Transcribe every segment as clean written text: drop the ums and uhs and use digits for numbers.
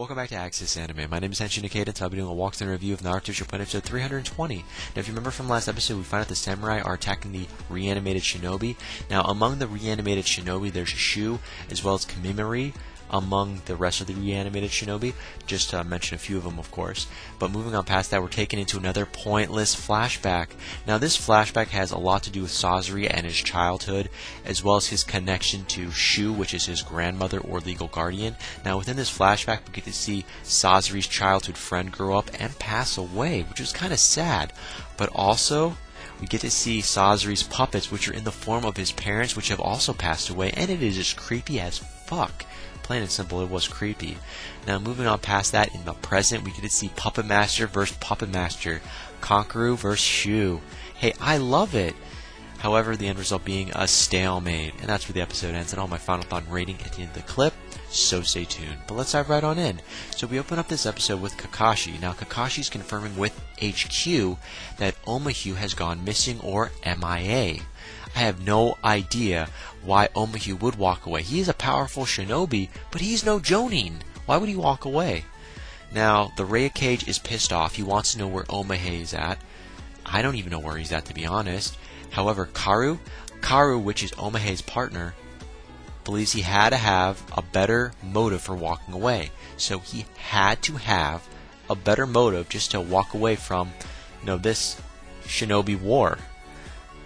Welcome back to Access Anime. My name is Henshin Ikeda, and I'll be doing a walkthrough review of Naruto Shippuden episode 320. Now, if you remember from last episode, we find out the samurai are attacking the reanimated shinobi. Now, among the reanimated shinobi, there's Shu, as well as Kamimori, among the rest of the reanimated shinobi, just to mention a few of them, of course. But moving on past that, we're taken into another pointless flashback. Now, this flashback has a lot to do with Sasori and his childhood, as well as his connection to Shu, which is his grandmother or legal guardian. Now, within this flashback, we get to see Sasori's childhood friend grow up and pass away, which is kind of sad. But also, we get to see Sasori's puppets, which are in the form of his parents, which have also passed away, and it is just creepy as fuck. Plain and simple, it was creepy. Now, moving on past that, in the present, we get to see Puppet Master versus Puppet Master, Kankaru versus Shu. Hey, I love it! However, the end result being a stalemate, and that's where the episode ends, and all my final thought and rating at the end of the clip, so stay tuned. But let's dive right on in. So we open up this episode with Kakashi. Now, Kakashi's confirming with HQ that Omahyu has gone missing or MIA. I have no idea why Omahyu would walk away. He is a powerful shinobi, but he's no Jonin. Why would he walk away? Now, the Raikage is pissed off. He wants to know where Omahyu is at. I don't even know where he's at, to be honest. However, Karu, which is Omahe's partner, believes he had to have a better motive for walking away. So he had to have a better motive just to walk away from, this shinobi war.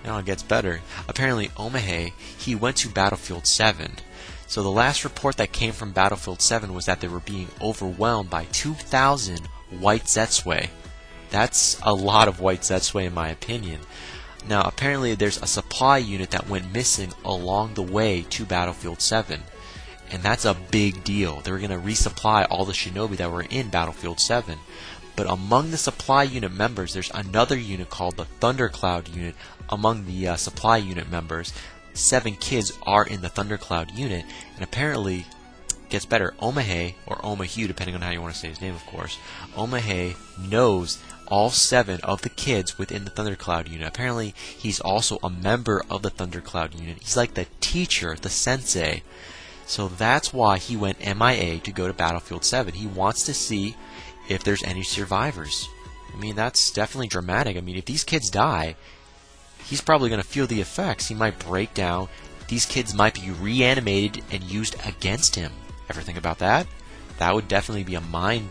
Now it gets better. Apparently, Omahe, he went to Battlefield 7. So the last report that came from Battlefield 7 was that they were being overwhelmed by 2,000 white Zetsui. That's a lot of white Zetsui in my opinion. Now, apparently there's a supply unit that went missing along the way to Battlefield 7. And that's a big deal. They were going to resupply all the shinobi that were in Battlefield 7. But among the supply unit members, there's another unit called the Thundercloud unit. Among the supply unit members, 7 kids are in the Thundercloud unit, and apparently, gets better, Omahe, or Omahyu, depending on how you want to say his name, of course, Omahe knows all 7 of the kids within the Thundercloud unit. Apparently, he's also a member of the Thundercloud unit. He's like the teacher, the sensei. So that's why he went MIA to go to Battlefield 7. He wants to see if there's any survivors. I mean, that's definitely dramatic. I mean, if these kids die, he's probably going to feel the effects. He might break down. These kids might be reanimated and used against him. Ever think about that? That would definitely be a mind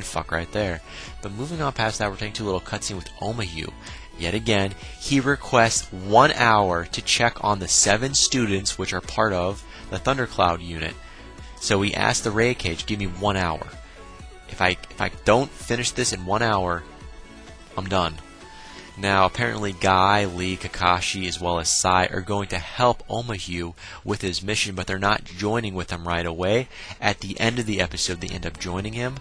fuck right there. But moving on past that, we're taking to a little cutscene with Omahyu. Yet again, he requests 1 hour to check on the 7 students which are part of the Thundercloud unit. So he asked the Raikage, give me 1 hour. If I don't finish this in 1 hour, I'm done. Now, apparently Guy, Lee, Kakashi, as well as Sai are going to help Omahyu with his mission, but they're not joining with him right away. At the end of the episode, they end up joining him.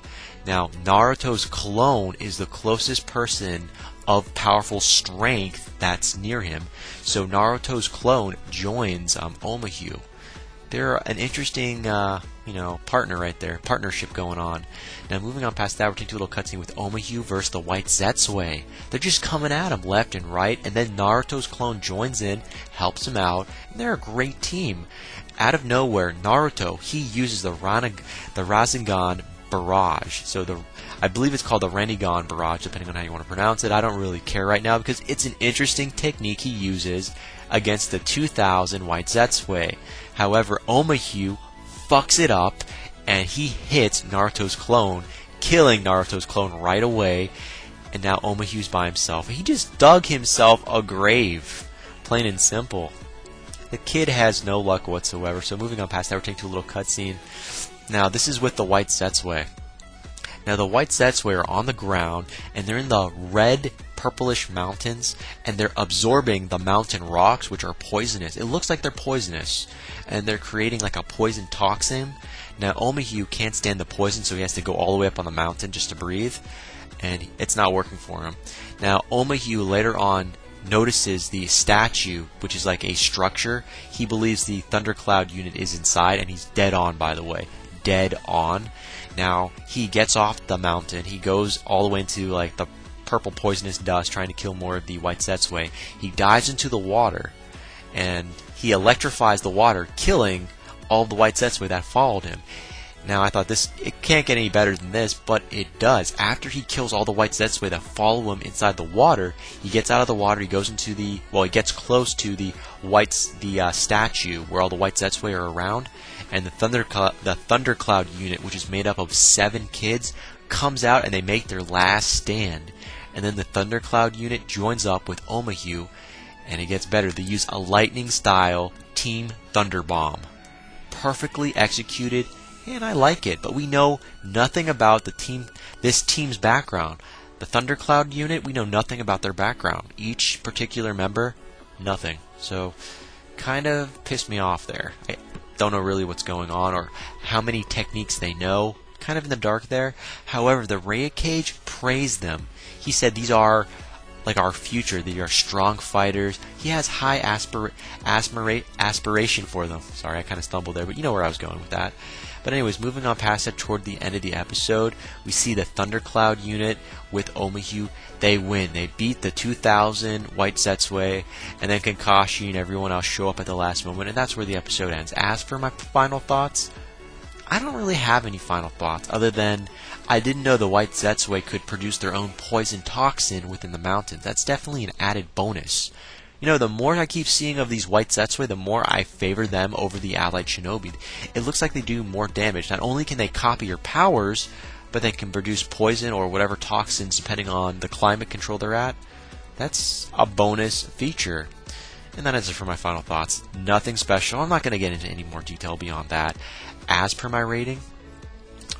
Now, Naruto's clone is the closest person of powerful strength that's near him. So Naruto's clone joins Omahyu. They're an interesting, partner right there. Partnership going on. Now, moving on past that, we're taking a little cutscene with Omahyu versus the White Zetsui. They're just coming at him left and right, and then Naruto's clone joins in, helps him out, and they're a great team. Out of nowhere, Naruto, he uses the Rasengan Barrage. So I believe it's called the Rinnegan Barrage, depending on how you want to pronounce it. I don't really care right now because it's an interesting technique he uses against the 2,000 White Zetsui. However, Omahyu fucks it up, and he hits Naruto's clone, killing Naruto's clone right away, and now Omahyu's by himself. He just dug himself a grave, plain and simple. The kid has no luck whatsoever, so moving on past that, we're taking to a little cutscene. Now, this is with the White Zetsui. Now, the White Zetsui are on the ground, and they're in the red purplish mountains, and they're absorbing the mountain rocks, which are poisonous. It looks like they're poisonous, and they're creating like a poison toxin. Now, Omahyu can't stand the poison, so he has to go all the way up on the mountain just to breathe, and it's not working for him. Now, Omahyu later on notices the statue, which is like a structure. He believes the Thundercloud unit is inside, and he's dead on, by the way. Dead on. Now, he gets off the mountain. He goes all the way into like the purple poisonous dust, trying to kill more of the White Zetsui. He dives into the water, and he electrifies the water, killing all the White Zetsui that followed him. Now I thought it can't get any better than this, but it does. After he kills all the white Zetsui that follow him inside the water, he gets out of the water, he goes into he gets close to the statue where all the white Zetsui are around, and the Thundercloud unit, which is made up of 7 kids, comes out and they make their last stand. And then the Thundercloud unit joins up with Omahue, and it gets better. They use a lightning-style Team Thunder Bomb. Perfectly executed, and I like it, but we know nothing about this team's background. The Thundercloud unit, we know nothing about their background. Each particular member, nothing. So, kind of pissed me off there. I don't know really what's going on or how many techniques they know. Kind of in the dark there. However, the Raikage praised them. He said these are like our future. They are strong fighters. He has high aspiration for them. Sorry, I kind of stumbled there, but you know where I was going with that. But anyways, moving on past that, toward the end of the episode, we see the Thundercloud unit with Omahue. They win. They beat the 2,000 white Zetsui, and then Kakashi and everyone else show up at the last moment, and that's where the episode ends. As for my final thoughts, I don't really have any final thoughts, other than I didn't know the white Zetsui could produce their own poison toxin within the mountains. That's definitely an added bonus. You know, the more I keep seeing of these white Zetsui, the more I favor them over the allied shinobi. It looks like they do more damage. Not only can they copy your powers, but they can produce poison or whatever toxins depending on the climate control they're at. That's a bonus feature. And that is it for my final thoughts. Nothing special. I'm not going to get into any more detail beyond that. As per my rating,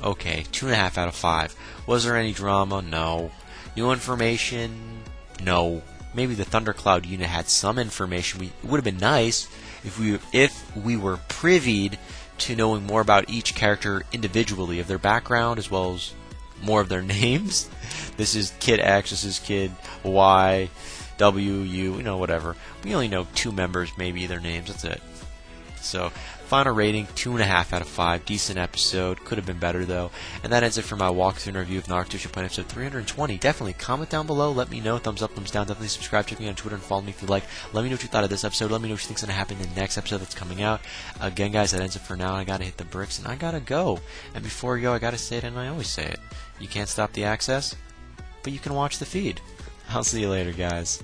okay, 2.5 out of 5. Was there any drama? No. New information? No. Maybe the Thundercloud unit had some information. It would have been nice if we were privied to knowing more about each character individually, of their background as well as more of their names. This is Kid X, this is Kid Y, W, U, whatever. We only know 2 members, maybe their names, that's it. So, final rating, 2.5 out of 5. Decent episode. Could have been better, though. And that ends it for my walkthrough and review of Naruto Shippuden episode 320. Definitely comment down below. Let me know. Thumbs up, thumbs down. Definitely subscribe. Check me on Twitter and follow me if you like. Let me know what you thought of this episode. Let me know what you think's going to happen in the next episode that's coming out. Again, guys, that ends it for now. I got to hit the bricks, and I got to go. And before I go, I got to say it, and I always say it. You can't stop the access, but you can watch the feed. I'll see you later, guys.